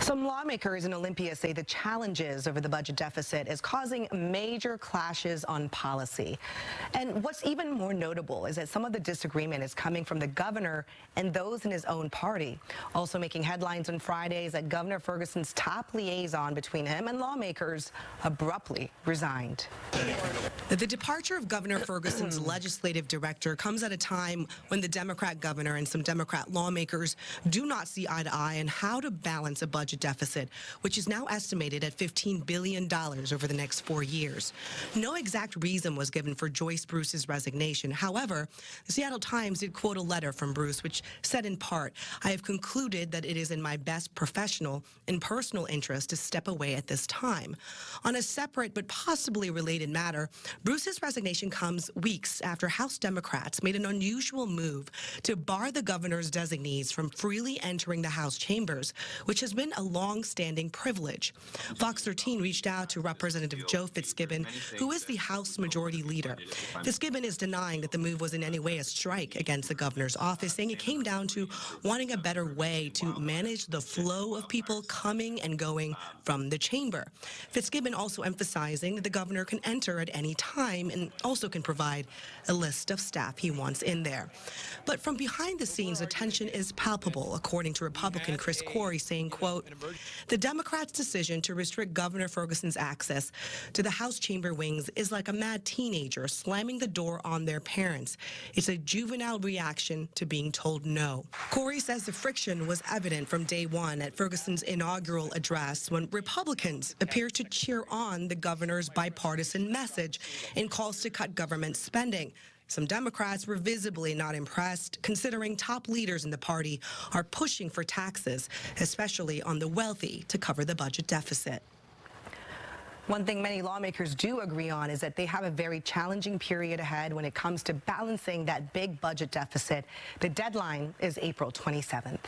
Some lawmakers in Olympia say the challenges over the budget deficit is causing major clashes on policy. And what's even more notable is that some of the disagreement is coming from the governor and those in his own party. Also making headlines on Friday is that Governor Ferguson's top liaison between him and lawmakers abruptly resigned. The departure of Governor Ferguson's legislative director comes at a time when the Democrat governor and some Democrat lawmakers do not see eye to eye on how to balance a budget deficit, which is now estimated at $15 billion over the next 4 years. No exact reason was given for Joyce Bruce's resignation. However, the Seattle Times did quote a letter from Bruce, which said in part, "I have concluded that it is in my best professional and personal interest to step away at this time." On a separate but possibly related matter, Bruce's resignation comes weeks after House Democrats made an unusual move to bar the governor's designees from freely entering the House chambers, which has been a long-standing privilege. Fox 13 reached out to Representative Joe Fitzgibbon, who is the House Majority Leader. Fitzgibbon is denying that the move was in any way a strike against the governor's office, saying it came down to wanting a better way to manage the flow of people coming and going from the chamber. Fitzgibbon also emphasizing that the governor can enter at any time and also can provide a list of staff he wants in there. But from behind the scenes, the tension is palpable, according to Republican Chris Corey, saying, quote, "The Democrats' decision to restrict Governor Ferguson's access to the House chamber wings is like a mad teenager slamming the door on their parents. It's a juvenile reaction to being told no." Corey says the friction was evident from day one at Ferguson's inaugural address when Republicans appeared to cheer on the governor's bipartisan message in calls to cut government spending. Some Democrats were visibly not impressed, considering top leaders in the party are pushing for taxes, especially on the wealthy, to cover the budget deficit. One thing many lawmakers do agree on is that they have a very challenging period ahead when it comes to balancing that big budget deficit. The deadline is April 27th.